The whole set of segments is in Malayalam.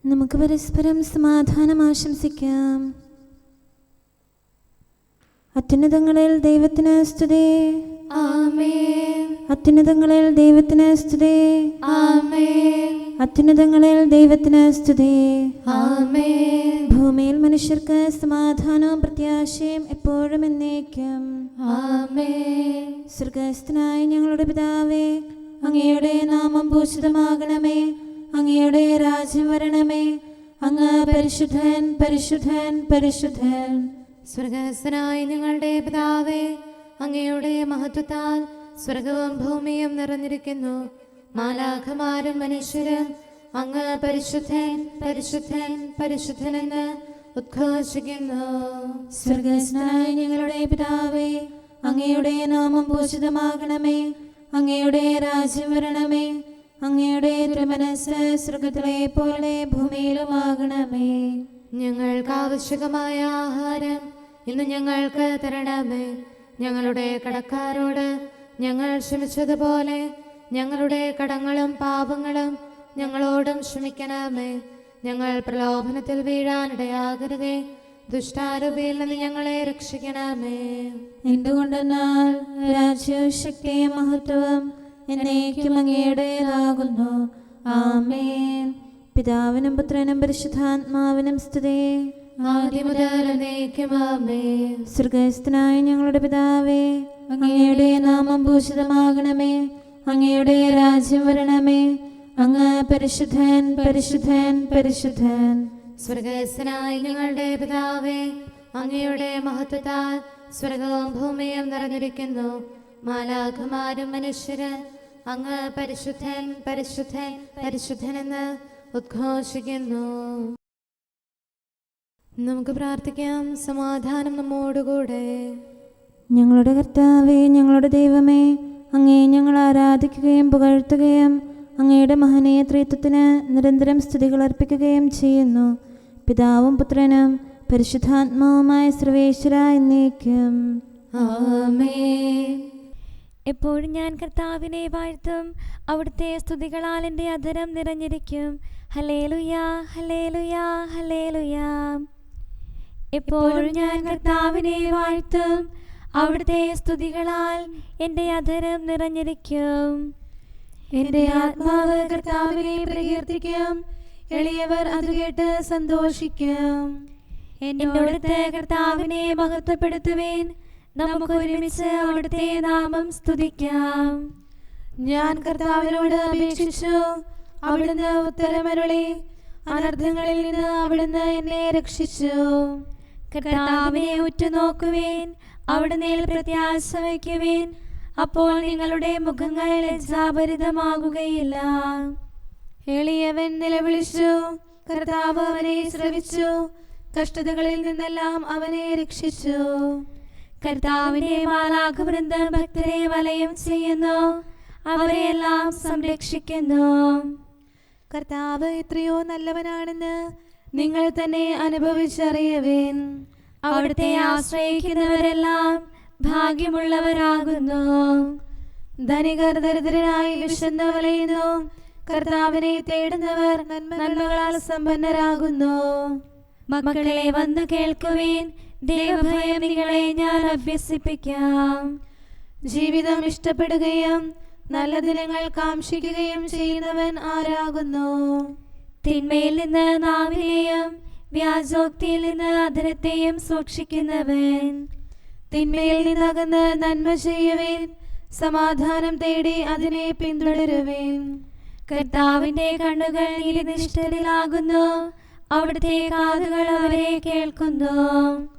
നമുക്ക് പരസ്പരം സമാധാനം ആശംസിക്കാം. അത്യുന്നതങ്ങളിൽ ദൈവത്തിന് സ്തുതി. ആമേൻ. അത്യുന്നതങ്ങളിൽ ദൈവത്തിന് സ്തുതി. ആമേൻ. അത്യുന്നതങ്ങളിൽ ദൈവത്തിന് സ്തുതി. ആമേൻ. ഭൂമിയിൽ മനുഷ്യർക്ക് സമാധാനവും പ്രത്യാശയും എപ്പോഴും എന്നേക്കും. ആമേൻ. സ്വർഗ്ഗസ്ഥനായ ഞങ്ങളുടെ പിതാവേ, അങ്ങയുടെ നാമം പൂജിതമാകണമേ. അങ്ങയുടെ രാജ്യം വരണമേ. അങ്ങ് പരിശുദ്ധൻ, പരിശുദ്ധൻ, പരിശുദ്ധൻ. സ്വർഗ്ഗസ്ഥനായ ഞങ്ങളുടെ പിതാവേ, അങ്ങയുടെ മഹത്വത്താൽ സ്വർഗവും ഭൂമിയും നിറഞ്ഞിരിക്കുന്നു. മാലാഖമാരും മനുഷ്യരും അങ്ങ് പരിശുദ്ധൻ, പരിശുദ്ധൻ, പരിശുദ്ധനെന്ന് ഉദ്ഘോഷിക്കുന്നു. സ്വർഗ്ഗസ്ഥനായ ഞങ്ങളുടെ പിതാവേ, അങ്ങയുടെ നാമം പൂജിതമാകണമേ. അങ്ങയുടെ രാജ്യം വരണമേ. അങ്ങയുടെ തിരുമനസ്സ് സ്വർഗ്ഗത്തിലെ പോലെ ഭൂമിയിലുമാകണമേ. ഞങ്ങൾക്ക് ആവശ്യമായ ആഹാരം ഇന്ന് ഞങ്ങൾക്ക് തരണമേ. ഞങ്ങളുടെ കടക്കാരോട് ഞങ്ങൾ ക്ഷമിച്ചതുപോലെ ഞങ്ങളുടെ കടങ്ങളും പാപങ്ങളും ഞങ്ങളോടും ക്ഷമിക്കണമേ. ഞങ്ങൾ പ്രലോഭനത്തിൽ വീഴാനിടയാകരുതേ. ദുഷ്ടാരൂപിയിൽ നിന്ന് ഞങ്ങളെ രക്ഷിക്കണമേ. എന്തുകൊണ്ടെന്നാൽ രാജ്യവും ശക്തിയും മഹത്വവും എന്നേക്കും അങ്ങയുടേതാകുന്നു. ആമേൻ. പിതാവിനും പുത്രനും പരിശുദ്ധാത്മാവിനും സ്തുതി. ആദ്യം മുതൽ എന്നേക്കും ആമേൻ. സ്വർഗ്ഗസ്ഥനായ ഞങ്ങളുടെ പിതാവേ, അങ്ങയുടെ നാമം പൂജിതമാകണമേ. അങ്ങയുടെ രാജ്യം വരണമേ. അങ്ങ് പരിശുദ്ധൻ, പരിശുദ്ധൻ, പരിശുദ്ധൻ. സ്വർഗ്ഗസ്ഥനായ ഞങ്ങളുടെ പിതാവേ, അങ്ങയുടെ മഹത്വത്താൽ സ്വർഗവും ഭൂമിയും നിറഞ്ഞിരിക്കുന്നു. മാലാഖമാരും മനുഷ്യരും അങ്ങ് പരിശുദ്ധൻ, പരിശുദ്ധൻ, പരിശുദ്ധനെന്ന് ഉദ്ഘോഷിക്കുന്നു. നമുക്ക് പ്രാർത്ഥിക്കാം. സമാധാനം നമ്മോടുകൂടെ. ഞങ്ങളുടെ കർത്താവേ, ഞങ്ങളുടെ ദൈവമേ, അങ്ങേ ഞങ്ങൾ ആരാധിക്കുകയും പുകഴ്ത്തുകയും അങ്ങയുടെ മഹനീയ ത്രിത്വത്തിന് നിരന്തരം സ്തുതികൾ അർപ്പിക്കുകയും ചെയ്യുന്നു. പിതാവും പുത്രനും പരിശുദ്ധാത്മാവുമായ സർവേശ്വര എന്നേക്കും. ആമേൻ. എപ്പോഴും ഞാൻ കർത്താവിനെ വാഴ്ത്തും. അവിടുത്തെ സ്തുതികളാൽ എൻ്റെ അധരം നിറഞ്ഞിരിക്കും. ഹല്ലേലൂയാ, ഹല്ലേലൂയാ, ഹല്ലേലൂയാ. എപ്പോഴും ഞാൻ കർത്താവിനെ വാഴ്ത്തും. അവിടുത്തെ സ്തുതികളാൽ എൻ്റെ അധരം നിറഞ്ഞിരിക്കും. എന്റെ ആത്മാവ് കർത്താവിനെ പ്രകീർത്തിക്കും. എളിയവർ അത് കേട്ട് സന്തോഷിക്കും. എന്നോടത്തെ കർത്താവിനെ മഹത്വപ്പെടുത്തുവേൻ. നമുക്ക് ഒരുമിച്ച് അവിടുത്തെ നാമം സ്തുതിക്കാം. ഞാൻ കർത്താവിനോട് അപേക്ഷിച്ചു, അവിടുന്ന് ഉത്തരമരുളി. അനർത്ഥങ്ങളിൽ നിന്ന് അവിടുന്ന് എന്നെ രക്ഷിച്ചു. കർത്താവിനെ ഉറ്റുനോക്കുവേൻ. അവിടുന്ന് പ്രത്യാശ വയ്ക്കുവേൻ. അപ്പോൾ നിങ്ങളുടെ മുഖങ്ങൾ ലജ്ജാഭരിതമാകുകയില്ല. എളിയവൻ നിലവിളിച്ചു, കർത്താവ് അവനെ ശ്രവിച്ചു. കഷ്ടതകളിൽ നിന്നെല്ലാം അവനെ രക്ഷിച്ചു. കർത്താവിന്റെ മാലാഖവൃന്ദം ഭക്തരെ വലയം ചെയ്യുന്നു. അവരെയെല്ലാം സംരക്ഷിക്കുന്നു. കർത്താവ് എത്രയോ നല്ലവനാണെന്ന് നിങ്ങൾ തന്നെ അനുഭവിച്ചറിയുവേൻ. അവിടുത്തെ ആശ്രയിക്കുന്നവരെല്ലാം ഭാഗ്യമുള്ളവരാകുന്നു. ധനികർ ദരിദ്രരായി വിശന്നു വലയുന്നു. കർത്താവിനെ തേടുന്നവർ നന്മകളാൽ സമ്പന്നരാകുന്നു. മക്കളെ വന്നു കേൾക്കുവേൻ. ദൈവഭയം നിങ്ങളെ ഞാൻ അഭ്യസിപ്പിക്കാം. ജീവിതം ഇഷ്ടപ്പെടുകയും നല്ല ദിനങ്ങൾ കാംക്ഷിക്കുകയും ചെയ്യുന്നവൻ ആരാകുന്നു? തിന്മയിൽ നിന്ന് നാവിനെയും വ്യാജോക്തിയിൽ നിന്ന് അധരത്തെയും സൂക്ഷിക്കുന്നവൻ. തിന്മയിൽ നിന്നകന്ന് നന്മ ചെയ്യുവേൻ. സമാധാനം തേടി അതിനെ പിന്തുടരുവേൻ. കർത്താവിന്റെ കണ്ണുകൾ നീതിനിഷ്ഠരിലാകുന്നു. അവിടുത്തെ കാതുകൾ അവരെ കേൾക്കുന്നു.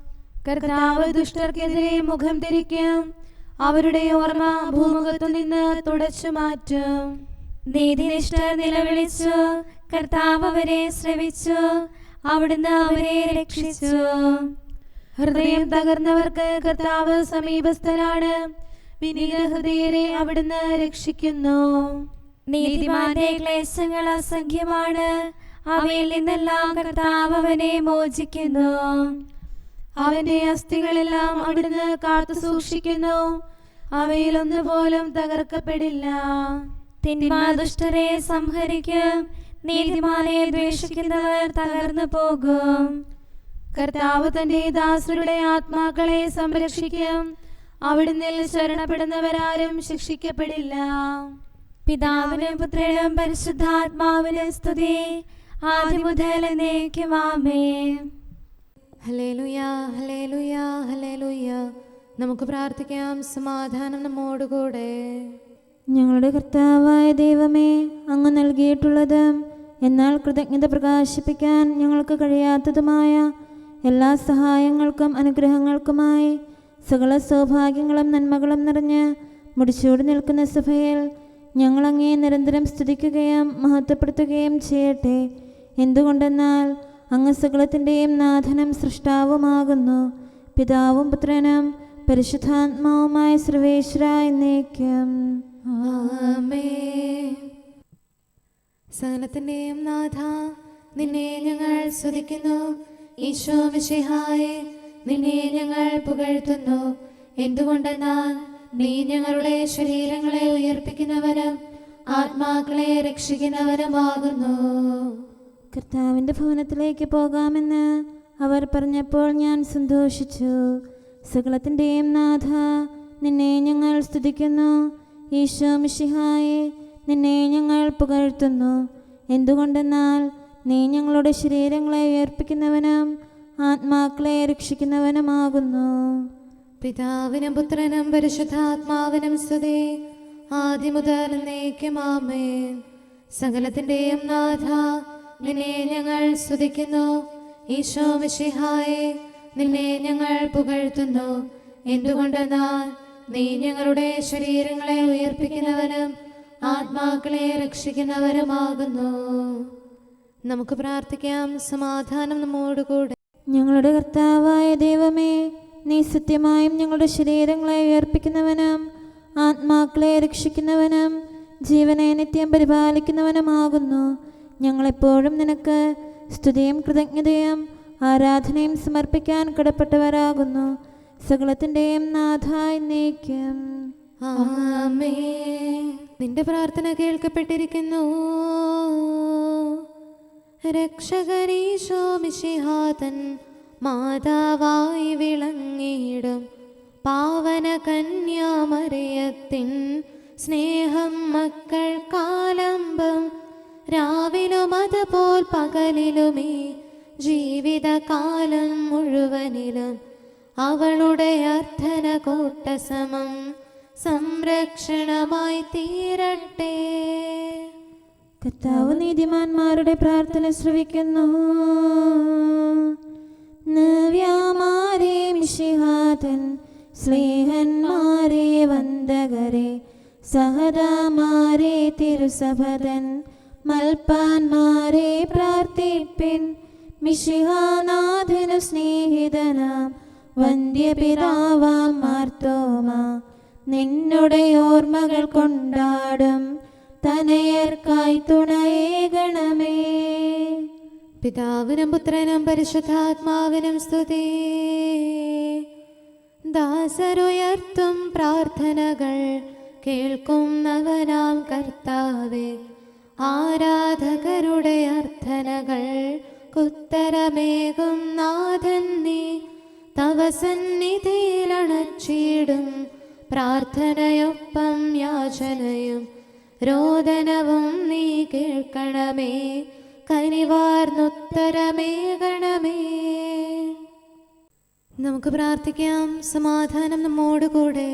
കർത്താവ് ദുഷ്ടർക്കെതിരെ മുഖം തിരിക്കും. അവരുടെ ഓർമ്മ ഭൂമുഖത്തു നിന്ന് തുടച്ചു മാറ്റും. നീതിനിഷ്ഠർ നിലവിളിച്ചു. കർത്താവ് അവരെ ശ്രവിച്ചു. അവിടുന്ന് അവരെ രക്ഷിച്ചു. ഹൃദയം തകർന്നവർക്ക് കർത്താവ് സമീപസ്ഥനാണ്. വിനീതഹൃദയരെ അവിടുന്ന് രക്ഷിക്കുന്നു. നീതിമാന്റെ ക്ലേശങ്ങൾ അസംഖ്യമാണ്. അവയിൽ നിന്നെല്ലാം കർത്താവ് അവനെ മോചിക്കുന്നു. അവന്റെ അസ്ഥികളെല്ലാം അവിടുന്ന് കാത്തു സൂക്ഷിക്കുന്നു. അവയിലൊന്നുപോലും തകർക്കപ്പെടില്ല. തിന്മ ദുഷ്ടരെ സംഹരിക്കും. നീതിമാനെ ദ്വേഷിക്കുന്നവർ തകർന്നു പോകും. കർത്താവ് തന്റെ ദാസരുടെ ആത്മാക്കളെ സംരക്ഷിക്കും. അവിടുന്ന് ശരണപ്പെടുന്നവരാരും ശിക്ഷിക്കപ്പെടില്ല. പിതാവിനും പുത്രനും പരിശുദ്ധാത്മാവിനും സ്തുതി, ആദ്യം മുതൽ എന്നേക്കും ആമേൻ. ഹല്ലേലൂയ, ഹല്ലേലൂയ, ഹല്ലേലൂയ. നമുക്ക് പ്രാർത്ഥിക്കാം. സമാധാനം നമ്മോടുകൂടെ. ഞങ്ങളുടെ കർത്താവായ ദൈവമേ, അങ്ങ് നൽകിയിട്ടുള്ളതും എന്നാൽ കൃതജ്ഞത പ്രകാശിപ്പിക്കാൻ ഞങ്ങൾക്ക് കഴിയാത്തതുമായ എല്ലാ സഹായങ്ങൾക്കും അനുഗ്രഹങ്ങൾക്കുമായി സകല സൗഭാഗ്യങ്ങളും നന്മകളും നിറഞ്ഞ് മുടിച്ചൂടി നിൽക്കുന്ന സഭയിൽ ഞങ്ങളങ്ങേ നിരന്തരം സ്തുതിക്കുകയും മഹത്വപ്പെടുത്തുകയും ചെയ്യട്ടെ. എന്തുകൊണ്ടെന്നാൽ അങ്ങ് സകലത്തിൻ്റെയും നാഥനും സൃഷ്ടാവുമാകുന്നു. പിതാവും പുത്രനും പരിശുദ്ധാത്മാവുമായ സർവേശ്വര എന്നേക്കും ആമേൻ. സകലത്തിന്റെയും നാഥ, നിന്നെ ഞങ്ങൾ സ്തുതിക്കുന്നു. ഈശോ മിശിഹായേ, നിന്നെ ഞങ്ങൾ പുകഴ്ത്തുന്നു. എന്തുകൊണ്ടെന്നാൽ നീ ഞങ്ങളുടെ ശരീരങ്ങളെ ഉയർപ്പിക്കുന്നവനും ആത്മാക്കളെ രക്ഷിക്കുന്നവനുമാകുന്നു. കർത്താവിൻ്റെ ഭവനത്തിലേക്ക് പോകാമെന്ന് അവർ പറഞ്ഞപ്പോൾ ഞാൻ സന്തോഷിച്ചു. സകലത്തിൻ്റെയും നാഥ, നിന്നെ ഞങ്ങൾ സ്തുതിക്കുന്നു. ഈശോ മിശിഹായേ, നിന്നെ ഞങ്ങൾ പുകഴ്ത്തുന്നു. എന്തുകൊണ്ടെന്നാൽ നീ ഞങ്ങളുടെ ശരീരങ്ങളെ ഉയർപ്പിക്കുന്നവനും ആത്മാക്കളെ രക്ഷിക്കുന്നവനുമാകുന്നു. പിതാവിനും പുത്രനും പരിശുദ്ധാത്മാവിനും സ്തുതി, ആദ്യം മുതൽ എന്നേക്കും ആമേൻ. സകലത്തിന്റെയും നാഥ, നിന്നെ ഞങ്ങൾ സ്തുതിക്കുന്നു. ഈശോ മിശിഹായേ, നിന്നെ ഞങ്ങൾ പുകഴ്ത്തുന്നു. എന്തുകൊണ്ടെന്നാൽ നീ ഞങ്ങളുടെ ശരീരങ്ങളെ ഉയർപ്പിക്കുന്നവനും ആത്മാക്കളെ രക്ഷിക്കുന്നവരുമാകുന്നു. നമുക്ക് പ്രാർത്ഥിക്കാം. സമാധാനം നമ്മോടുകൂടെ. ഞങ്ങളുടെ കർത്താവായ ദൈവമേ, നീ സത്യമായും ഞങ്ങളുടെ ശരീരങ്ങളെ ഉയർപ്പിക്കുന്നവനും ആത്മാക്കളെ രക്ഷിക്കുന്നവനും ജീവനെ നിത്യം പരിപാലിക്കുന്നവനുമാകുന്നു. ഞങ്ങളെപ്പോഴും നിനക്ക് സ്തുതിയും കൃതജ്ഞതയും ആരാധനയും സമർപ്പിക്കാൻ കടപ്പെട്ടവരാകുന്നു. സകലത്തിൻ്റെയും നാഥ എന്നേക്കും ആമേൻ. നിന്റെ പ്രാർത്ഥന കേൾക്കപ്പെട്ടിരിക്കുന്നു. രക്ഷകനീശോ മിശിഹാതൻ മാതാവായി വിളങ്ങിയിടും പാവന കന്യാമറിയത്തിൻ സ്നേഹം മക്കൾക്കാലംബം. രാവിലും അതുപോൽ പകലിലുമേ ജീവിതകാലം മുഴുവനിലും അവളുടെ അർത്ഥന കൂട്ടസമം സംരക്ഷണമായി തീരട്ടെ. കർത്താവ് നീതിമാന്മാരുടെ പ്രാർത്ഥന ശ്രവിക്കുന്നു. നവ്യാമാരെ മിശിഹാതൻ സ്നേഹന്മാരെ വന്ദകരെ സഹദാമാരെ തിരുസഭതൻ മൽപ്പാന്മാരെ പ്രാർത്ഥിപ്പിൻ. മിശിഹാനാഥനു സ്നേഹിതനാം വന്ധ്യപിതാവാം മാർത്തോമ നിന്നുടെ ഓർമ്മകൾ കൊണ്ടാടും തനയർക്കായി തുണയേകണമേ. പിതാവിനും പുത്രനും പരിശുദ്ധാത്മാവിനും സ്തുതി. ദാസരുയർത്തും പ്രാർത്ഥനകൾ കേൾക്കുന്നവനാം കർത്താവേ, ആരാധകരുടെ അർത്ഥനകൾ ഉത്തരമേകും നാഥൻ നീ. തവ സന്നിധിയിലണച്ചിടും പ്രാർത്ഥനയൊപ്പം യാചനയും രോദനവും നീ കേൾക്കണമേ. കനിവാർന്നുത്തരമേകണമേ. നമുക്ക് പ്രാർത്ഥിക്കാം. സമാധാനം നമ്മോടുകൂടെ.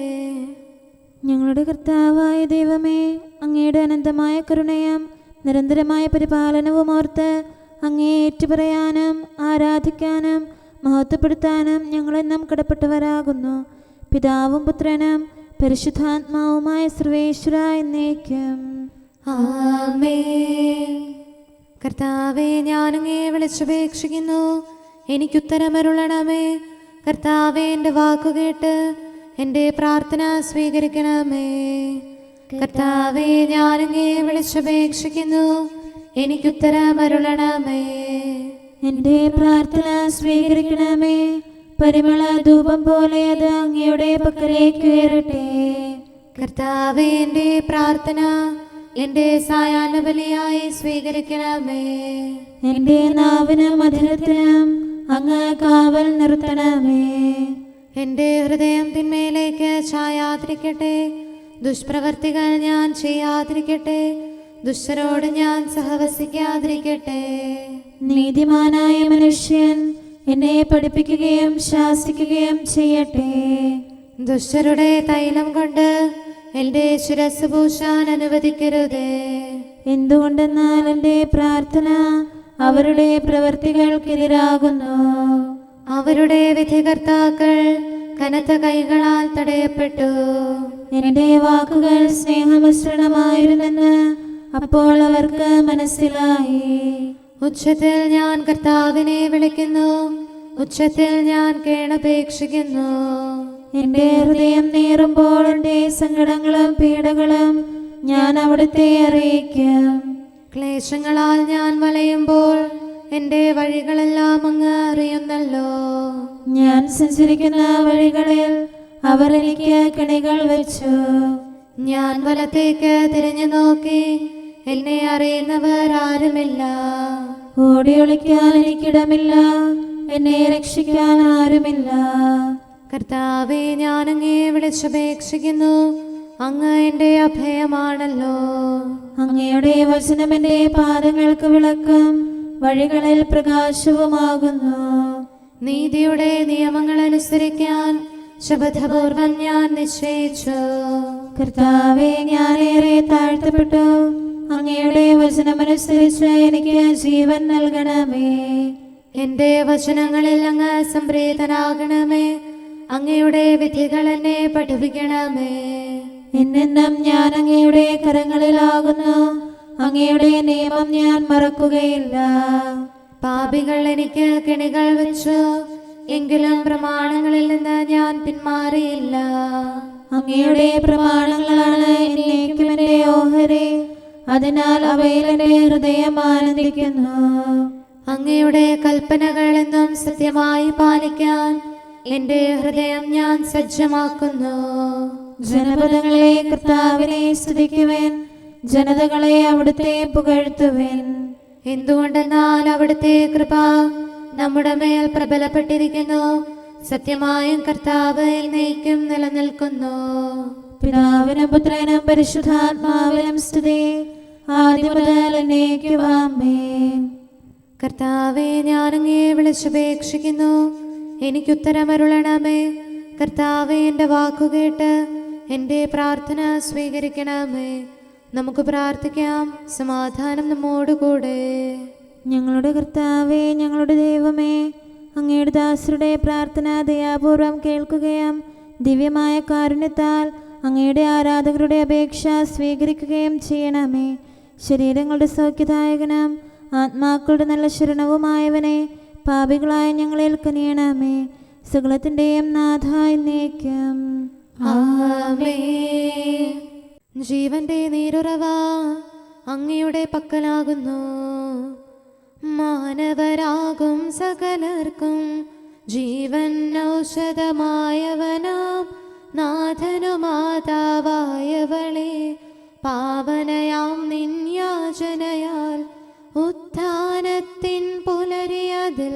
ഞങ്ങളുടെ കർത്താവായ ദൈവമേ, അങ്ങയുടെ അനന്തമായ കരുണയും നിരന്തരമായ പരിപാലനവും ഓർത്ത് അങ്ങയെ ഏറ്റുപറയാനും ആരാധിക്കാനും മഹത്വപ്പെടുത്താനും ഞങ്ങളെന്നും കടപ്പെട്ടവരാകുന്നു. പിതാവും പുത്രനും പരിശുദ്ധാത്മാവുമായ സർവേശ്വര എന്നേക്കും ആമേൻ. കർത്താവേ, ഞാനങ്ങയെ വിളിച്ചപേക്ഷിക്കുന്നു, എനിക്കുത്തരമരുളണമേ. കർത്താവേ, എൻ്റെ വാക്കുകേട്ട് എൻ്റെ പ്രാർത്ഥന സ്വീകരിക്കണമേ. കർത്താവേ, ഞാനങ്ങയെ വിളിച്ചപേക്ഷിക്കുന്നു, എനിക്കുത്തരമരുളണമേ. എൻ്റെ പ്രാർത്ഥന സ്വീകരിക്കണമേ. പരിമള ധൂപം പോലെ അത് അങ്ങയുടെ പക്കലേക്ക് ഉയരട്ടെ. കർത്താവേ, എൻ്റെ പ്രാർത്ഥന എന്റെ സായാഹ്ന ബലിയായി സ്വീകരിക്കണമേ. എന്റെ നാവിനും മധുരത്തിനും അങ്ങ് കാവൽ നിർത്തണമേ. എന്റെ ഹൃദയം തിന്മയിലേക്ക് ചായാതിരിക്കട്ടെ, ദുഷ്പ്രവർത്തികൾ ഞാൻ ചെയ്യാതിരിക്കട്ടെ, ദുഷ്ടരോട് ഞാൻ സഹവസിക്കാതിരിക്കട്ടെ. നീതിമാനായ മനുഷ്യൻ എന്നെ പഠിപ്പിക്കുകയും ശാസിക്കുകയും ചെയ്യട്ടെ. ദുഷ്ടരുടെ തൈലം കൊണ്ട് എന്റെ ശിരസ് പൂശാൻ അനുവദിക്കരുതേ. എന്തുകൊണ്ടെന്നാൽ എന്റെ പ്രാർത്ഥന അവരുടെ പ്രവൃത്തികൾക്കെതിരാകുന്നു. അവരുടെ വിധികർത്താക്കൾ കനത്ത കൈകളാൽ തടയപ്പെട്ടു. എന്റെ വാക്കുകൾ സ്നേഹമിശ്രണമായിരുന്നെന്ന് അപ്പോൾ അവർക്ക് മനസ്സിലായി. ഉച്ചത്തിൽ ഞാൻ കർത്താവിനെ വിളിക്കുന്നു, ഉച്ചത്തിൽ ഞാൻ കേണപേക്ഷിക്കുന്നു. എന്റെ ഹൃദയം നീറുമ്പോൾ എന്റെ സങ്കടങ്ങളും പീഡകളും ഞാൻ അവിടുത്തെ അറിയിക്കും. ക്ലേശങ്ങളാൽ ഞാൻ വലയുമ്പോൾ എന്റെ വഴികളെല്ലാം അങ്ങ് അറിയുന്നല്ലോ. ഞാൻ സഞ്ചരിക്കുന്ന വഴികളിൽ അവർ എനിക്ക് കെണികൾ വെച്ചു. ഞാൻ വലത്തേക്ക് തിരിഞ്ഞു നോക്കി, എന്നെ അറിയുന്നവർ ആരുമില്ല. ഓടി ഒളിക്കാൻ എനിക്കിടമില്ല, എന്നെ രക്ഷിക്കാൻ ആരുമില്ല. കർത്താവേ, ഞാൻ അങ്ങേ വിളിച്ചപേക്ഷിക്കുന്നു, അങ്ങ് എന്റെ അഭയമാണല്ലോ. അങ്ങയുടെ വചനം എന്റെ പാദങ്ങൾക്ക് വിളക്കും വഴികളിൽ പ്രകാശവുമാകുന്നു. നീതിയുടെ നിയമങ്ങൾ അനുസരിക്കാൻ ശപഥപൂർവം ഞാൻ നിശ്ചയിച്ചു. കർത്താവേ, ഞാനേറെ താഴ്ത്തപ്പെട്ടു. അങ്ങയുടെ വചനമനുസരിച്ച് എനിക്ക് ജീവൻ നൽകണമേ. എന്റെ വചനങ്ങളിൽ അങ്ങ് സംപ്രീതനാകണമേ. അങ്ങയുടെ വിധികൾ എന്നെ പഠിപ്പിക്കണമേ. എന്നെന്നും ഞാൻ അങ്ങയുടെ കരങ്ങളിലാകുന്നു. അങ്ങയുടെ നിയമം ഞാൻ മറക്കുകയില്ല. പാപികൾ എനിക്ക് കെണികൾ വെച്ചു, എങ്കിലും പ്രമാണങ്ങളിൽ നിന്ന് ഞാൻ പിന്മാറിയില്ല. അങ്ങയുടെ പ്രമാണങ്ങളാണ് എന്നേക്കും എന്റെ ഓഹരി, അതിനാൽ അവയിൽ എന്റെ ഹൃദയം ആനന്ദിക്കുന്നു. അങ്ങയുടെ കൽപ്പനകൾ എന്നും സത്യമായി പാലിക്കാൻ എന്റെ ഹൃദയം ഞാൻ സജ്ജമാക്കുന്നു. ജനപദങ്ങളെ കർത്താവിനെ സ്തുതിക്കുവിൻ, ജനതകളെ അവിടുത്തെ പുകഴ്ത്തുവിൻ. എന്തുകൊണ്ടെന്നാൽ അവിടുത്തെ കൃപ നമ്മുടെ മേൽ പ്രബലപ്പെട്ടിരിക്കുന്നു. സത്യമായും കർത്താവ് എന്നേക്കും നിലനിൽക്കുന്നു. പിതാവിനും പുത്രനും പരിശുദ്ധാത്മാവിനും സ്തുതി, ആദ്യം മുതൽ എന്നേക്കും ആമേൻ. കർത്താവേ, ഞാൻ അങ്ങേ വിളിച്ചപേക്ഷിക്കുന്നു, എനിക്കുത്തരമരുളണമേ. കർത്താവേ, എൻ്റെ വാക്കുകേട്ട് എൻ്റെ പ്രാർത്ഥന സ്വീകരിക്കണമേ. നമുക്ക് പ്രാർത്ഥിക്കാം. സമാധാനം നമ്മോടുകൂടെ. ഞങ്ങളുടെ കർത്താവേ, ഞങ്ങളുടെ ദൈവമേ, അങ്ങയുടെ ദാസരുടെ പ്രാർത്ഥന ദയാപൂർവം കേൾക്കുകയും ദിവ്യമായ കാരുണ്യത്താൽ അങ്ങയുടെ ആരാധകരുടെ അപേക്ഷ സ്വീകരിക്കുകയും ചെയ്യണമേ. ശരീരങ്ങളുടെ സൗഖ്യദായകനും ആത്മാക്കളുടെ നല്ല ശരണവുമായവനെ പാപികളായ ഞങ്ങളിൽ കനിയണമേ. സകലത്തിൻ്റെയും നാഥ എന്നേക്കും ആമേൻ. ജീവന്റെ നീരുറവ അങ്ങയുടെ പക്കലാകുന്നു. മാനവരാകും സകലർക്കും ജീവൻ ഔഷധമായവനാം നാഥനു മാതാവായവളെ, പാവനയാം നിൻ യാചനയാൽ ഉത്ഥാനത്തിൻ പുലരിയതിൽ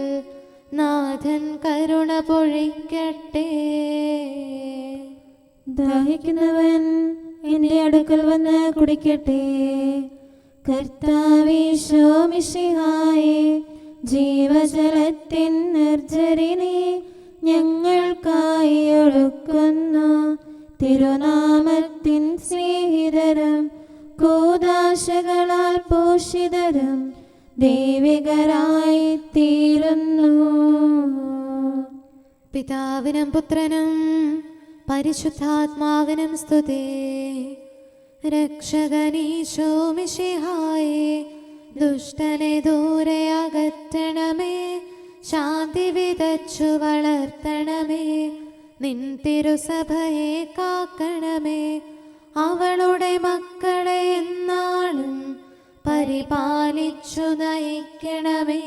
നാഥൻ കരുണ പൊഴിക്കട്ടെ. ദാഹിക്കുന്നവൻ എൻ്റെ അടുക്കൽ വന്ന് കുടിക്കട്ടെ. കർത്താവീശോ മിശിഹായേ, ജീവജലത്തിൻ നിർജ്ജരിനെ ഞങ്ങൾക്കായി ഒഴുക്കുന്നു. തിരുനാമത്തിൻ സ്നേഹിതരും കൂദാശകളാൽ പോഷിതരും ദൈവികരായി തീരുന്നു. പിതാവിനും പുത്രനും പരിശുദ്ധാത്മാവിനും സ്തുതി. രക്ഷകനീശോ മിശിഹായേ, ദുഷ്ടനെ ദൂരെ അകറ്റണമേ. ശാന്തി വിതച്ചു വളർത്തണമേ. നിൻ തിരുസഭയെ കാക്കണമേ. അവളുടെ മക്കളെ എന്നാളും പരിപാലിച്ചു നയിക്കണമേ.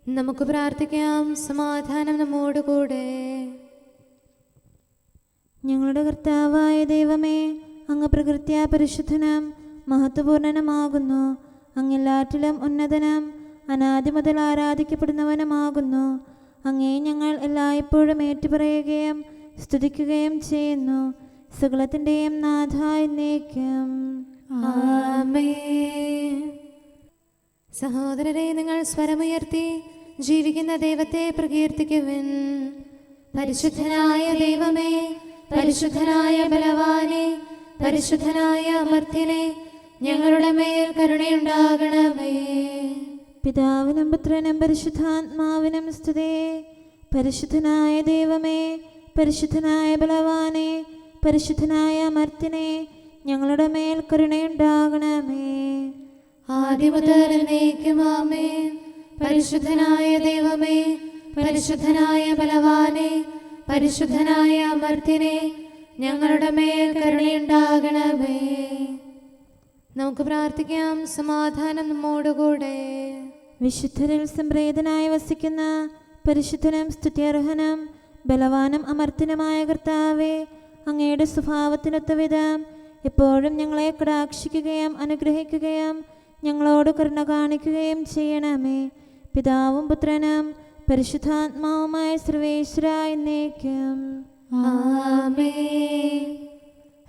നമുക്ക് പ്രാർത്ഥിക്കാം. സമാധാനം നമ്മോടുകൂടെ. ഞങ്ങളുടെ കർത്താവായ ദൈവമേ, അങ്ങ് പ്രകൃത്യാ പരിശുദ്ധനും മഹത്വപൂർണനുമാകുന്നു. അങ്ങെല്ലാറ്റിലും ഉന്നതനും അനാദി മുതൽ ആരാധിക്കപ്പെടുന്നവനുമാകുന്നു. അങ്ങേ ഞങ്ങൾ എല്ലായ്പ്പോഴും ഏറ്റുപറയുകയും സ്തുതിക്കുകയും ചെയ്യുന്നു. സകലത്തിൻ്റെയും നാഥ എന്നേക്കും. ആമേൻ. സഹോദരരെ, നിങ്ങൾ സ്വരമുയർത്തി ജീവിക്കുന്ന ദൈവത്തെ പ്രകീർത്തിക്കുവിൻ. പരിശുദ്ധനായ ദൈവമേ, പരിശുദ്ധനായ ബലവാനെ, പരിശുദ്ധനായ അമർത്യനെ, ഞങ്ങളുടെ മേൽ കരുണയുണ്ടാകണമേ. പിതാവിനും പുത്രനും പരിശുദ്ധാത്മാവിനും സ്തുതി. പരിശുദ്ധനായ ദൈവമേ, പരിശുദ്ധനായ ബലവാനെ, പരിശുദ്ധനായ അമർത്യനെ, ഞങ്ങളുടെ മേൽ കരുണയുണ്ടാകണമേ. ആദിമുതൽ എന്നേക്കും ആമേൻ. പരിശുദ്ധനായ ദൈവമേ, പരിശുദ്ധനായ ബലവാനെ, പരിശുദ്ധനായ അമർത്യനെ, ഞങ്ങളുടെ മേൽ കരുണയുണ്ടാകണമേ. നമുക്ക് പ്രാർത്ഥിക്കാം. സമാധാനം നമ്മോടുകൂടെ. വിശുദ്ധരിൽ സംപ്രീതനായി വസിക്കുന്ന പരിശുദ്ധനും സ്തുത്യർഹനും ബലവാനും അമർത്യനുമായ കർത്താവേ, അങ്ങയുടെ സ്വഭാവത്തിനൊത്ത വിധം എപ്പോഴും ഞങ്ങളെ കടാക്ഷിക്കുകയും അനുഗ്രഹിക്കുകയും ഞങ്ങളോട് കരുണ കാണിക്കുകയും ചെയ്യണമേ. പിതാവും പുത്രനും പരിശുദ്ധാത്മാവുമായ സർവേശ്വര എന്നേക്കും. ആമേൻ.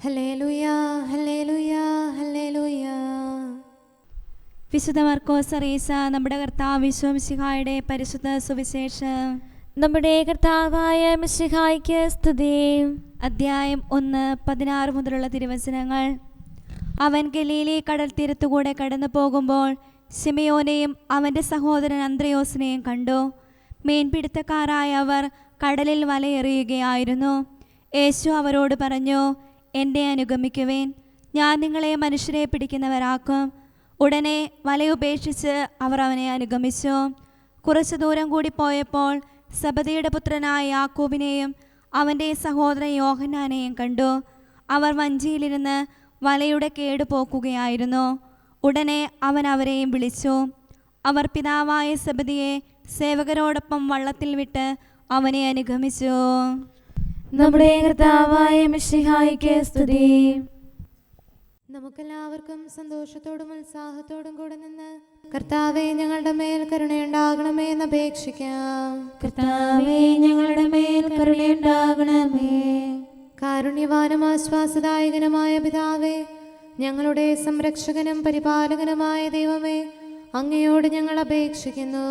ഹല്ലേലൂയ, ഹല്ലേലൂയ, ഹല്ലേലൂയ. വിശുദ്ധ മർക്കോസ് അറിയിച്ച നമ്മുടെ കർത്താവ് ഈശോ മിശിഹായുടെ പരിശുദ്ധ സുവിശേഷം. നമ്മുടെ കർത്താവായ മിശിഹായ്ക്ക് സ്തുതി. അദ്ധ്യായം 1:16 മുതലുള്ള തിരുവചനങ്ങൾ. അവൻ ഗലീലി കടൽ തീരത്തുകൂടെ കടന്നു പോകുമ്പോൾ ശിമയോനെയും അവൻ്റെ സഹോദരൻ അന്ത്രയോസിനെയും കണ്ടു. മീൻപിടുത്തക്കാരായ അവർ കടലിൽ വലയെറിയുകയായിരുന്നു. യേശു അവരോട് പറഞ്ഞു, എന്നെ അനുഗമിക്കുവേൻ, ഞാൻ നിങ്ങളെ മനുഷ്യരെ പിടിക്കുന്നവരാക്കും. ഉടനെ വലയുപേക്ഷിച്ച് അവർ അവനെ അനുഗമിച്ചു. കുറച്ചു ദൂരം കൂടി പോയപ്പോൾ സബദിയുടെ പുത്രനായ യാക്കോബിനെയും അവൻ്റെ സഹോദരൻ യോഹന്നാനെയും കണ്ടു. അവർ വഞ്ചിയിലിരുന്ന് വലയുടെ കേട് പോക്കുകയായിരുന്നു. ഉടനെ അവൻ അവരെയും വിളിച്ചു. അവർ പിതാവായ സബദിയെ സേവകരോടൊപ്പം വള്ളത്തിൽ വിട്ട് അവനെ അനുഗമിച്ചു. നമ്മുടെ കർത്താവായ മിശിഹായ്ക്ക് സ്തുതി. നമുക്കെല്ലാവർക്കും സന്തോഷത്തോടും ഉത്സാഹത്തോടും കൂടെ നിന്ന് കർത്താവേ, ഞങ്ങളുടെ മേൽ കരുണയുണ്ടാകണമേ എന്ന് അപേക്ഷിക്കാം. കർത്താവേ, ഞങ്ങളുടെ മേൽ കരുണയുണ്ടാകണമേ. കാരുണ്യവാനും ആശ്വാസദായകനുമായ പിതാവേ, ഞങ്ങളുടെ സംരക്ഷകനും പരിപാലകനുമായ ദൈവമേ, അങ്ങയോട് ഞങ്ങൾ അപേക്ഷിക്കുന്നു.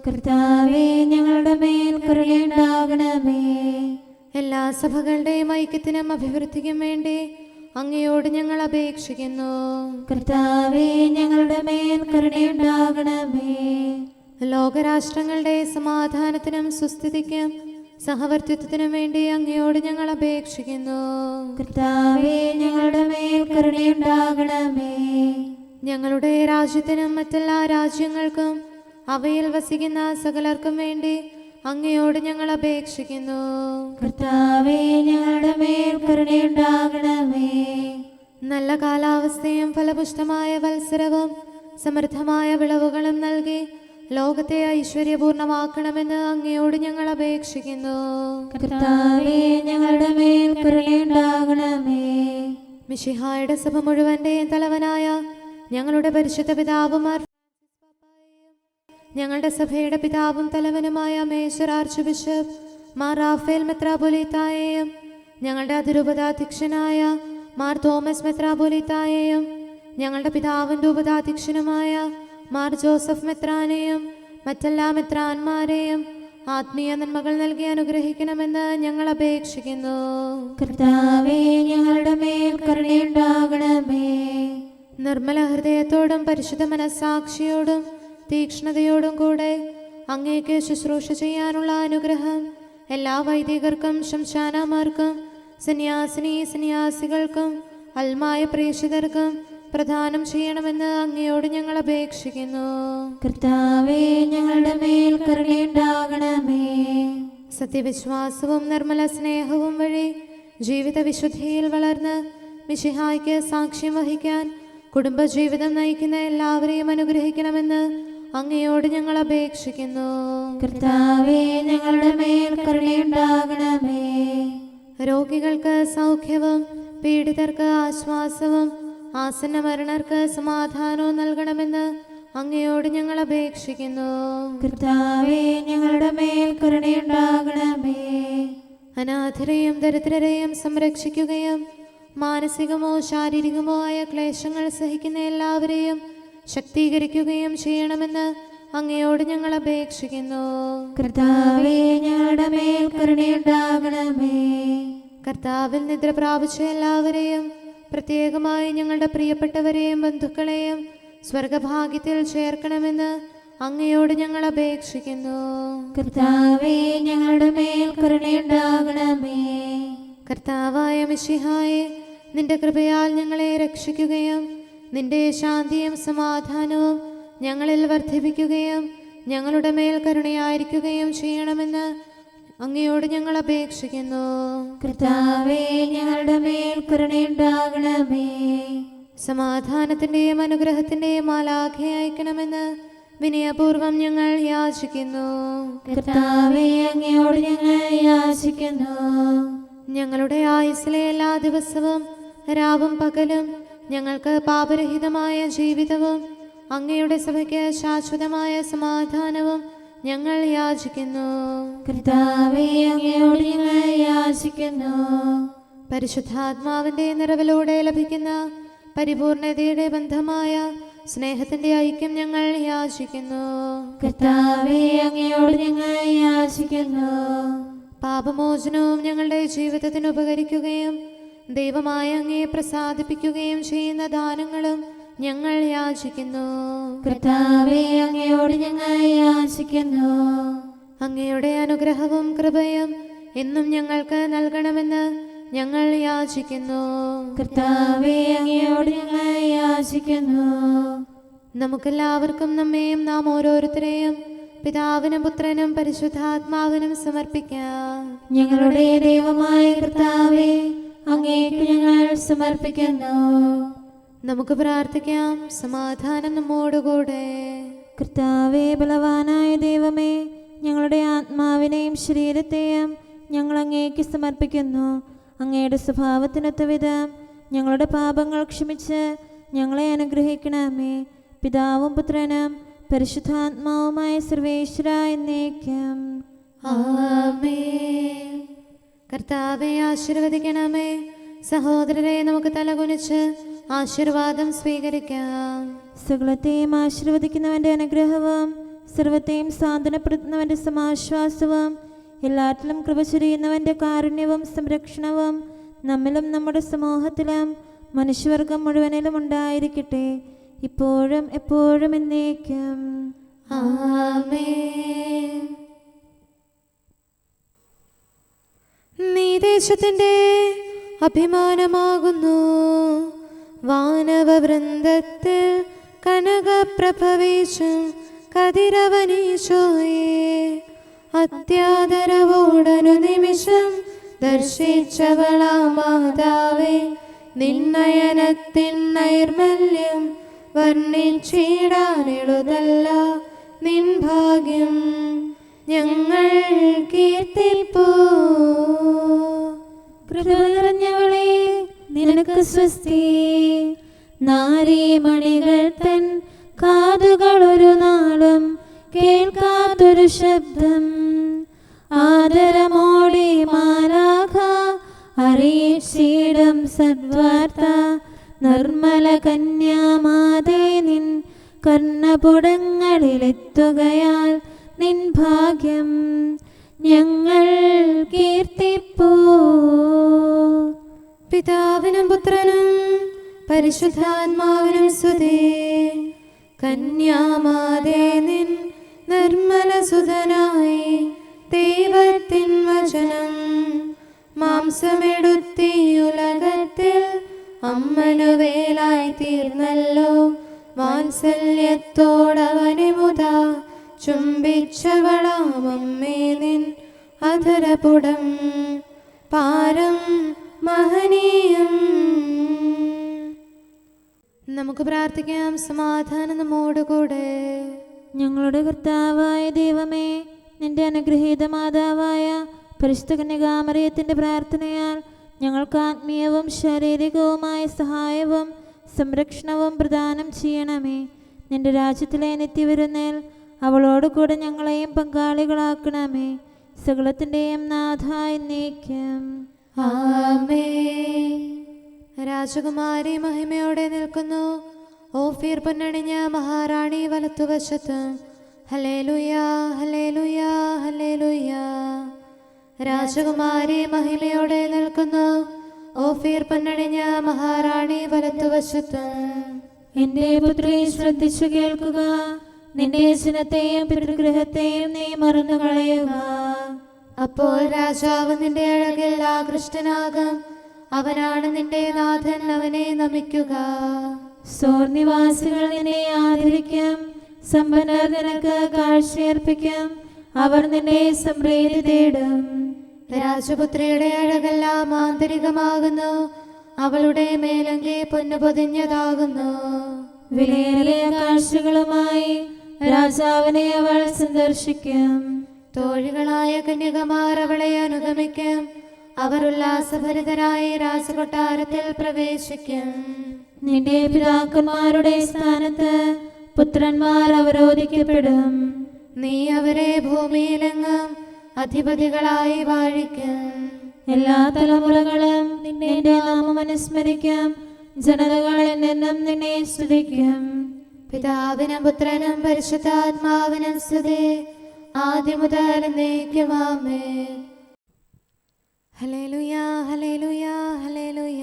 കർത്താവേ, ഞങ്ങളുടെ മേൽ കരുണയുണ്ടാകണമേ. എല്ലാ സഭകളുടെയും ഐക്യത്തിനും അഭിവൃദ്ധിക്കും വേണ്ടി അങ്ങയോട് ഞങ്ങൾ അപേക്ഷിക്കുന്നു. കർത്താവേ, ഞങ്ങളുടെ മേൽ കരുണയുണ്ടാകണമേ. ലോകരാഷ്ട്രങ്ങളുടെ സമാധാനത്തിനും സുസ്ഥിതിക്കും സഹവർത്തിത്വത്തിനും വേണ്ടി അങ്ങയോട് ഞങ്ങൾ അപേക്ഷിക്കുന്നു. കർത്താവേ, ഞങ്ങളുടെ മേൽ കരുണയുണ്ടാകണമേ. ഞങ്ങളുടെ രാജ്യത്തിനും മറ്റെല്ലാ രാജ്യങ്ങൾക്കും അവയിൽ വസിക്കുന്ന സകലർക്കും വേണ്ടി അങ്ങയോട് ഞങ്ങൾ അപേക്ഷിക്കുന്നു. കർത്താവേ, ഞങ്ങളുടെ മേൽ കരുണയുണ്ടാകണമേ. നല്ല കാലാവസ്ഥയും ഫലപുഷ്ടമായ വത്സരവും സമൃദ്ധമായ വിളവുകളും നൽകി ലോകത്തെ ഐശ്വര്യപൂർണമാക്കണമെന്ന് അങ്ങയോട് ഞങ്ങൾ അപേക്ഷിക്കുന്നു. കർത്താവേ, ഞങ്ങളുടെ മേൽ കരുണയുണ്ടാകണമേ. മിശിഹായുടെ സഭ മുഴുവന്റെയും തലവനായ ഞങ്ങളുടെ പരിശുദ്ധ പിതാവുമാർ, ഞങ്ങളുടെ സഭയുടെ പിതാവും തലവനുമായ major archbishop Mar Raphael മെത്രാപൊലീത്തായെയും ഞങ്ങളുടെ അതിരൂപതാധ്യക്ഷനായ മാർ തോമസ് മെത്രാപൊലീത്തായെയും ഞങ്ങളുടെ പിതാവും രൂപതാധ്യക്ഷനുമായ മാർ ജോസഫ് മെത്രാനെയും മറ്റെല്ലാ മെത്രാന്മാരെയും ആത്മീയ നന്മകൾ നൽകി അനുഗ്രഹിക്കണമെന്ന് ഞങ്ങൾ അപേക്ഷിക്കുന്നു. കർത്താവേ, ഞങ്ങളുടെ മേൽ കരുണയുണ്ടാകണമേ. നിർമ്മല ഹൃദയത്തോടും പരിശുദ്ധ മനസ്സാക്ഷിയോടും തീക്ഷ്ണതയോടും കൂടെ അങ്ങേക്ക് ശുശ്രൂഷ ചെയ്യാനുള്ള അനുഗ്രഹം എല്ലാ വൈദികർക്കും ശംശാനമാർക്കും സന്യാസികൾക്കും അൽമായ പ്രേക്ഷിതർക്കും പ്രദാനം ചെയ്യണമെന്ന് അങ്ങയോട് ഞങ്ങൾ അപേക്ഷിക്കുന്നു. കർത്താവേ, ഞങ്ങളുടെ മേൽ കരുണയുണ്ടാകണമേ. സത്യവിശ്വാസവും നിർമ്മല സ്നേഹവും വഴി ജീവിത വിശുദ്ധിയിൽ വളർന്ന് മിശിഹായ്ക്ക് സാക്ഷ്യം വഹിക്കാൻ കുടുംബജീവിതം നയിക്കുന്ന എല്ലാവരെയും അനുഗ്രഹിക്കണമെന്ന് അങ്ങയോട് ഞങ്ങൾ അപേക്ഷിക്കുന്നു. കർത്താവേ, ഞങ്ങളുടെ മേൽ കരുണയുണ്ടാകണമേ. രോഗികൾക്ക് സൗഖ്യവും പീഡിതർക്ക് ആശ്വാസവും ആസന്ന മരണർക്ക് സമാധാനവും നൽകണമെന്ന് അങ്ങയോട് ഞങ്ങൾ അപേക്ഷിക്കുന്നു. കർത്താവേ, ഞങ്ങളുടെ മേൽ കരുണയുണ്ടാകണമേ. അനാഥരെയും ദരിദ്രരെയും സംരക്ഷിക്കുകയും മാനസികമോ ശാരീരികമോ ആയ ക്ലേശങ്ങൾ സഹിക്കുന്ന എല്ലാവരെയും ശക്തീകരിക്കുകയും ചെയ്യണമെന്ന് അങ്ങയോട് ഞങ്ങൾ അപേക്ഷിക്കുന്നു. കർത്താവേ, ഞങ്ങളുടെ മേൽ കരുണയുണ്ടാകണമേ. കർത്താവിൽ നിദ്ര പ്രാപിച്ച എല്ലാവരെയും പ്രത്യേകമായി ഞങ്ങളുടെ പ്രിയപ്പെട്ടവരെയും ബന്ധുക്കളെയും സ്വർഗഭാഗ്യത്തിൽ ചേർക്കണമെന്ന് അങ്ങയോട് ഞങ്ങൾ അപേക്ഷിക്കുന്നു. കർത്താവേ, ഞങ്ങളുടെ മേൽ കരുണയുണ്ടാകണമേ. കർത്താവായ മിശിഹായെ, നിന്റെ കൃപയാൽ ഞങ്ങളെ രക്ഷിക്കുകയും നിന്റെ ശാന്തിയും സമാധാനവും ഞങ്ങളിൽ വർദ്ധിപ്പിക്കുകയും ഞങ്ങളുടെ മേൽ കരുണയായിരിക്കുകയും ചെയ്യണമെന്ന് അങ്ങയോട് ഞങ്ങൾ അപേക്ഷിക്കുന്നു. കർത്താവേ, ഞങ്ങളുടെ മേൽ കരുണയുണ്ടാകണമേ. സമാധാനത്തിന്റെയും അനുഗ്രഹത്തിന്റെയും മാലാഖയെ അയക്കണമെന്ന് വിനയപൂർവം ഞങ്ങൾ യാചിക്കുന്നു. കർത്താവേ, അങ്ങയോട് ഞങ്ങൾ യാചിക്കുന്നു. ഞങ്ങളുടെ ആയുസ്സിലെ എല്ലാ ദിവസവും രാവും പകലും ഞങ്ങൾക്ക് പാപരഹിതമായ ജീവിതവും അങ്ങയുടെ സഭയ്ക്ക് ശാശ്വതമായ സമാധാനവും ഞങ്ങൾ യാചിക്കുന്നു. കർത്താവേ, അങ്ങയോട് ഞങ്ങൾ യാചിക്കുന്നു. പരിശുദ്ധാത്മാവിന്റെ നിറവിലൂടെ ലഭിക്കുന്ന പരിപൂർണതയുടെ ബന്ധമായ സ്നേഹത്തിന്റെ ഐക്യം ഞങ്ങൾ യാചിക്കുന്നു. കർത്താവേ, അങ്ങയോട് ഞങ്ങൾ യാചിക്കുന്നു. പാപമോചനവും ഞങ്ങളുടെ ജീവിതത്തിന് ഉപകരിക്കുകയും ദൈവമായ അങ്ങയെ പ്രസാദിപ്പിക്കുകയും ചെയ്യുന്ന ദാനങ്ങളും ഞങ്ങൾ യാചിക്കുന്നു. കർത്താവേ, അങ്ങയോട് ഞങ്ങൾ യാചിക്കുന്നു. അങ്ങയുടെ അനുഗ്രഹവും കൃപയും എന്നും ഞങ്ങൾക്ക് നൽകണമെന്ന് ഞങ്ങൾ യാചിക്കുന്നു. കർത്താവേ, അങ്ങയോട് ഞങ്ങൾ യാചിക്കുന്നു. നമുക്കെല്ലാവർക്കും നമ്മെയും നാം ഓരോരുത്തരെയും പിതാവിനും പുത്രനും പരിശുദ്ധാത്മാവിനും സമർപ്പിക്കാം. ഞങ്ങളുടെ ദൈവമായ കർത്താവേ, അങ്ങേക്ക് ഞങ്ങൾ സമർപ്പിക്കുന്നു. നമുക്ക് പ്രാർത്ഥിക്കാം. സമാധാനം നമ്മോടുകൂടെ. കർത്താവേ, ബലവാനായ ദൈവമേ, ഞങ്ങളുടെ ആത്മാവിനെയും ശരീരത്തെയും ഞങ്ങൾ അങ്ങേക്ക് സമർപ്പിക്കുന്നു. അങ്ങയുടെ സ്വഭാവത്തിനൊത്ത വിധം ഞങ്ങളുടെ പാപങ്ങൾ ക്ഷമിച്ച് ഞങ്ങളെ അനുഗ്രഹിക്കണമേ. പിതാവും പുത്രനും പരിശുദ്ധാത്മാവുമായ സർവേശ്വര എന്നേക്കും. ആമേൻ. കർത്താവെ ആശീർവദിക്കണമേ. സഹോദരരെ, നമുക്ക് തലകുനിച്ച് ആശീർവാദം സ്വീകരിക്കാം. സകലത്തെയും ആശീർവദിക്കുന്നവന്റെ അനുഗ്രഹവും സർവത്തെയും സാന്ത്വനപ്പെടുത്തുന്നവന്റെ സമാശ്വാസവും എല്ലാറ്റിലും കൃപ ചൊരിയുന്നവന്റെ കാരുണ്യവും സംരക്ഷണവും നമ്മിലും നമ്മുടെ സമൂഹത്തിലും മനുഷ്യവർഗം മുഴുവനിലും ഉണ്ടായിരിക്കട്ടെ, ഇപ്പോഴും എപ്പോഴും എന്നേക്കും. ആമേൻ. നീ ദേശത്തിന്റെ അഭിമാനമാകുന്നു. വാനവവൃന്ദത്തിൽ കനകപ്രഭവേശം കതിരവനീശോയെ അത്യാദരവോടനു നിമിഷം ദർശിച്ചവളാ മാതാവേ, നിന്നയനത്തിൻ നൈർമല്യം വർണ്ണിച്ചിടാനെളുതല്ല നിൻ ഭാഗ്യം ഞങ്ങൾ കീർത്തിപ്പൂ. കൃപ നിറഞ്ഞവളെ, നിനക്ക് സ്വസ്തി. നാരീമണികൾ തൻ കാതുകൾ ഒരു നാളും കേൾക്കാത്തൊരു ശബ്ദം ആദരമോടെ മാലാഖ അറിയിച്ചിടും സദ്വാർത്ത. നിർമ്മല കന്യാമാതേ, നിൻ കർണപുടങ്ങളിലെത്തുകയാൽ നിൻ ഭാഗ്യം ഞങ്ങൾ കീർത്തിപ്പൂ. പിതാവിനും പുത്രനും പരിശുദ്ധാത്മാവിനും സ്തുതി. കന്യാമാതേ, നിൻ നിർമ്മല സുതനായി ദൈവത്തിൻ വചനം മാംസമെടുത്തി ഉലകത്തിൽ അമ്മനുവേലായി തീർന്നല്ലോ. വാത്സല്യത്തോടവനെ മുതാ ചുംബിച്ചവളാമമ്മേ, നിൻ അധരപുടം പാരം മഹനീയം. നമുക്ക് പ്രാർത്ഥിക്കാം. സമാധാനം നമ്മോടുകൂടെ. ഞങ്ങളുടെ കർത്താവായ ദൈവമേ, നിന്റെ അനുഗ്രഹീത മാതാവായ പരിശുദ്ധ കന്യകാമറിയത്തിൻ്റെ പ്രാർത്ഥനയാൽ ഞങ്ങൾക്ക് ആത്മീയവും ശാരീരികവുമായ സഹായവും സംരക്ഷണവും പ്രദാനം ചെയ്യണമേ. നിന്റെ രാജ്യത്തിലെ നിത്യവിരുന്നിൽ അവളോട് കൂടെ ഞങ്ങളെയും പങ്കാളികളാക്കണമേ. സകലത്തിൻ്റെയും നാഥ എന്നേക്കും. ആമേൻ. രാജകുമാരി മഹിമയോടെ നിൽക്കുന്നു. ഓഫീർ പൊന്നണിഞ്ഞ മഹാറാണി വലത്തുവശത്ത്. ഹല്ലേലൂയ ഹല്ലേലൂയ ഹല്ലേലൂയ. രാജകുമാരി മഹിമയോടെ നിൽക്കുന്നു. ഓഫീർ പൊന്നണിഞ്ഞ മഹാറാണി വലത്തുവശത്ത്. എന്റെ പുത്രി ശ്രദ്ധിച്ചു കേൾക്കുക. നിന്റെ ജനത്തെയും പിതൃഗൃഹത്തെയും നീ മറന്നു കളയുക. അപ്പോൾ രാജാവ് നിന്റെ അഴകിൽ ആകൃഷ്ടനാകും. അവനാണ് നിന്റെ നാഥൻ, അവനെ നമിക്കുക. സോർ നിവാസികൾ നിന്നെ ആദരിക്കും. സമ്പന്നർ നിനക്ക് കാഴ്ചയർപ്പിക്കും. അവർ നിന്നെ സമൃദ്ധി തേടും. രാജപുത്രിയുടെ അഴകെല്ലാം ആന്തരികമാകുന്നു. അവളുടെ മേലങ്കി പൊന്നു പൊതിഞ്ഞതാകുന്നു. വിലയേറിയ കാഴ്ചകളുമായി രാജാവിനെ അവൾ സന്ദർശിക്കും. തോഴികളായ കന്യകമാർ അവളെ അനുഗമിക്കും. അവർ ഉല്ലാസഭരിതരായി രാജകൊട്ടാരത്തിൽ പ്രവേശിക്കും. നിന്റെ പിതാക്കന്മാരുടെ സ്ഥാനത്ത് പുത്രന്മാർ അവരോധിക്കപ്പെടും. നീ അവരെ ഭൂമിയിലെങ്ങും അധിപതികളായി വാഴിക്കും. എല്ലാ തലമുറകളും നിന്റെ നാമം അനുസ്മരിക്കും. ജനതകൾ എന്നെന്നും നിന്നെ സ്തുതിക്കും. പിതാവിനും പുത്രനും പരിശുദ്ധാത്മാവിനും സ്തുതി, ആദ്യം മുതൽ എന്നേക്കും. ആമേൻ. ഹല്ലേലൂയ ഹല്ലേലൂയ ഹല്ലേലൂയ.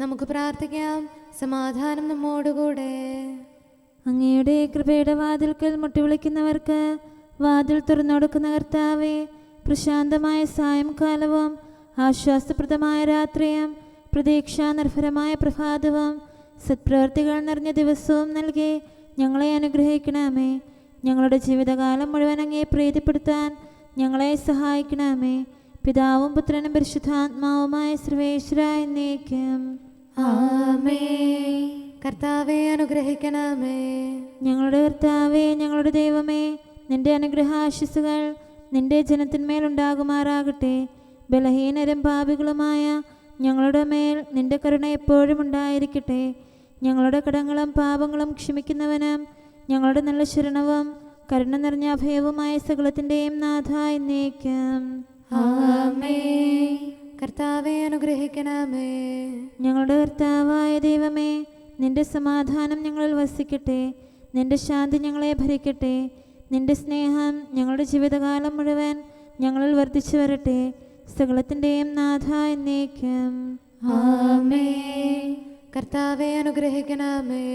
നമുക്ക് പ്രാർത്ഥിക്കാം. സമാധാനം നമ്മോടുകൂടെ. അങ്ങയുടെ കൃപയുടെ വാതിൽക്കൽ മുട്ടിവിളിക്കുന്നവർക്ക് വാതിൽ തുറന്നുകൊടുക്കുന്ന കർത്താവേ, പ്രശാന്തമായ സായംകാലവും ആശ്വാസപ്രദമായ രാത്രിയും പ്രതീക്ഷാനിർഭരമായ പ്രഭാതവും സത്പ്രവർത്തികൾ നിറഞ്ഞ ദിവസവും നൽകി ഞങ്ങളെ അനുഗ്രഹിക്കണമേ. ഞങ്ങളുടെ ജീവിതകാലം മുഴുവൻ അങ്ങയെ പ്രീതിപ്പെടുത്താൻ ഞങ്ങളെ സഹായിക്കണമേ. പിതാവും പുത്രനും പരിശുദ്ധാത്മാവുമായ സർവേശ്വര എന്നേക്കും. ആമേൻ. കർത്താവെ അനുഗ്രഹിക്കണമേ. ഞങ്ങളുടെ കർത്താവേ, ഞങ്ങളുടെ ദൈവമേ, നിന്റെ അനുഗ്രഹാശിസുകൾ നിന്റെ ജനത്തിന്മേലുണ്ടാകുമാറാകട്ടെ. ബലഹീനരും പാപികളുമായ ഞങ്ങളുടെ മേൽ നിന്റെ കരുണ എപ്പോഴും ഉണ്ടായിരിക്കട്ടെ. ഞങ്ങളുടെ കടങ്ങളും പാപങ്ങളും ക്ഷമിക്കുന്നവനും ഞങ്ങളുടെ നല്ല ശരണവും കരുണ നിറഞ്ഞ അഭയവുമായ സകലത്തിൻ്റെയും നാഥ എന്നേക്കും. ആമേൻ. കർത്താവെ അനുഗ്രഹിക്കണമേ. ഞങ്ങളുടെ കർത്താവായ ദൈവമേ, നിന്റെ സമാധാനം ഞങ്ങളിൽ വസിക്കട്ടെ. നിന്റെ ശാന്തി ഞങ്ങളെ ഭരിക്കട്ടെ. നിന്റെ സ്നേഹം ഞങ്ങളുടെ ജീവിതകാലം മുഴുവൻ ഞങ്ങളിൽ വർദ്ധിച്ചു വരട്ടെ. സകലത്തിൻ്റെയും നാഥ എന്നേക്കും. ആമേൻ. കർത്താവെ അനുഗ്രഹിക്കണമേ.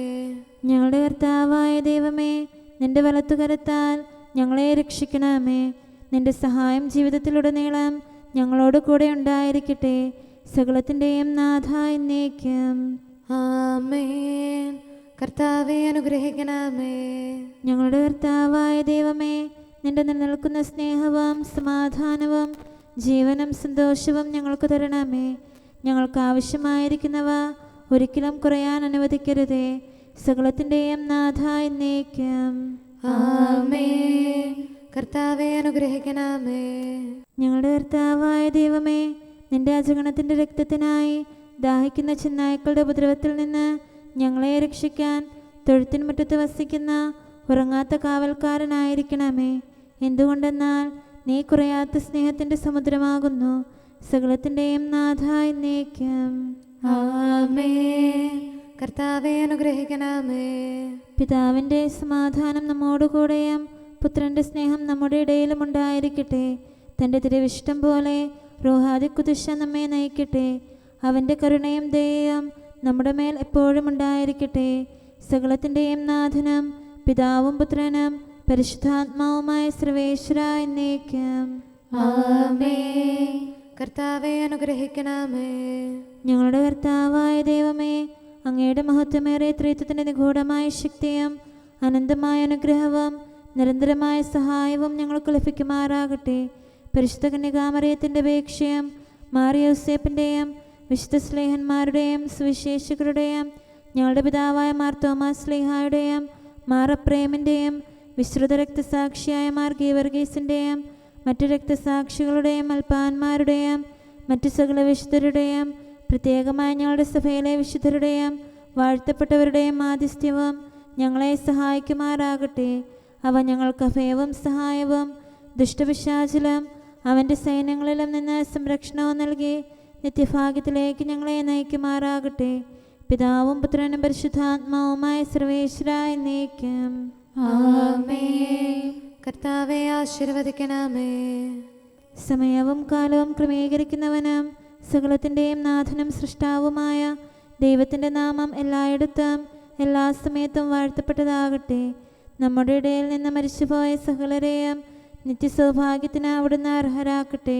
ഞങ്ങളുടെ കർത്താവായ ദൈവമേ, നിന്റെ വലത്തുകരത്താൽ ഞങ്ങളെ രക്ഷിക്കണമേ. നിന്റെ സഹായം ജീവിതത്തിലുടനീളം ഞങ്ങളോട് കൂടെ ഉണ്ടായിരിക്കട്ടെ. സകലത്തിൻ്റെയും നാഥ എന്നേക്കും. ആമേൻ. കർത്താവെ അനുഗ്രഹിക്കണമേ. ഞങ്ങളുടെ കർത്താവായ ദൈവമേ, നിന്റെ നിലനിൽക്കുന്ന സ്നേഹവും സമാധാനവും ജീവനും സന്തോഷവും ഞങ്ങൾക്ക് തരണമേ. ഞങ്ങൾക്ക് ആവശ്യമായിരിക്കുന്നവ ഒരിക്കലും കുറയാൻ അനുവദിക്കരുതേ. സകലത്തിൻ്റെയും നാഥ എന്നേക്കും. ആമേൻ. കർത്താവെ അനുഗ്രഹിക്കണമേ. ഞങ്ങളുടെ കർത്താവായ ദൈവമേ, നിന്റെ അജഗണത്തിൻ്റെ രക്തത്തിനായി ദാഹിക്കുന്ന ചെന്നായ്ക്കളുടെ ഉപദ്രവത്തിൽ നിന്ന് ഞങ്ങളെ രക്ഷിക്കാൻ തൊഴുത്തിൻ മുറ്റത്ത് വസിക്കുന്ന ഉറങ്ങാത്ത കാവൽക്കാരനായിരിക്കണമേ. എന്തുകൊണ്ടെന്നാൽ നീ കുറയാത്ത സ്നേഹത്തിൻ്റെ സമുദ്രമാകുന്നു. സകലത്തിൻ്റെയും നാഥ എന്നേക്കും. ആമേൻ. കർത്താവെ അനുഗ്രഹിക്കണമേ. പിതാവിൻ്റെ സമാധാനം നമ്മോടുകൂടെയും പുത്രൻ്റെ സ്നേഹം നമ്മുടെ ഇടയിലും ഉണ്ടായിരിക്കട്ടെ. തൻ്റെ തിരുവിഷ്ടം പോലെ റോഹാദിക്കുദിശ നമ്മെ നയിക്കട്ടെ. അവൻ്റെ കരുണയും ദയയും നമ്മുടെ മേൽ എപ്പോഴും ഉണ്ടായിരിക്കട്ടെ. സകലത്തിൻ്റെയും നാഥനും പിതാവും പുത്രനും പരിശുദ്ധാത്മാവുമായ സർവേശ്വര എന്നേക്കും. ആമേൻ. കർത്താവെ അനുഗ്രഹിക്കണമേ. ഞങ്ങളുടെ കർത്താവായ ദൈവമേ, അങ്ങയുടെ മഹത്വമേറിയ ത്രിത്വത്തിൻ്റെ നിഗൂഢമായ ശക്തിയും അനന്തമായ അനുഗ്രഹവും നിരന്തരമായ സഹായവും ഞങ്ങൾക്ക് ലഭിക്കുമാറാകട്ടെ. പരിശുദ്ധ കന്യകാമറിയത്തിൻ്റെ അപേക്ഷയും മാറിയോസേപ്പിൻ്റെയും വിശുദ്ധ സ്ലേഹന്മാരുടെയും സുവിശേഷകരുടെയും ഞങ്ങളുടെ പിതാവായ മാർ തോമാസ് സ്ലീഹായുടെയും മാർ അപ്രേമിൻ്റെയും വിശ്രുത രക്തസാക്ഷിയായ മാർ ഗീവർഗീസിൻ്റെയും മറ്റു രക്തസാക്ഷികളുടെയും അൽപ്പാന്മാരുടെയും മറ്റു സകല വിശുദ്ധരുടെയും പ്രത്യേകമായി ഞങ്ങളുടെ സഭയിലെ വിശുദ്ധരുടെയും വാഴ്ത്തപ്പെട്ടവരുടെയും മാധ്യസ്ഥ്യവും ഞങ്ങളെ സഹായിക്കുമാറാകട്ടെ. അവ ഞങ്ങൾക്ക് അഭയവും സഹായവും ദുഷ്ടപിശാചിലും അവൻ്റെ സൈന്യങ്ങളിലും നിന്ന് സംരക്ഷണവും നൽകി നിത്യഭാഗ്യത്തിലേക്ക് ഞങ്ങളെ നയിക്കുമാറാകട്ടെ. പിതാവും പുത്രനും പരിശുദ്ധാത്മാവുമായ സർവേശ്വരായ എന്നേക്കും ആമേൻ. കർത്താവെ ആശീർവദിക്കണമേ. സമയവും കാലവും ക്രമീകരിക്കുന്നവനും സകലത്തിൻ്റെയും നാഥനും സൃഷ്ടാവുമായ ദൈവത്തിൻ്റെ നാമം എല്ലായിടത്തും എല്ലാ സമയത്തും വാഴ്ത്തപ്പെട്ടതാകട്ടെ. നമ്മുടെ ഇടയിൽ നിന്ന് മരിച്ചുപോയ സകലരെയും നിത്യസൗഭാഗ്യത്തിന് അവിടുന്ന് അർഹരാക്കട്ടെ.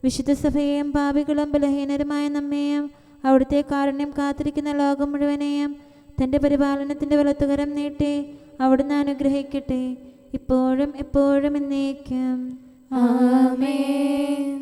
വിശുദ്ധ സഭയെയും പാപികളും ബലഹീനരുമായ നമ്മെയും അവിടുത്തെ കാരുണ്യം കാത്തിരിക്കുന്ന ലോകം മുഴുവനെയും തൻ്റെ പരിപാലനത്തിൻ്റെ വലത്തുകരം നീട്ടി അവിടുന്ന് അനുഗ്രഹിക്കട്ടെ, ഇപ്പോഴും എപ്പോഴും എന്നേക്കും ആമേൻ.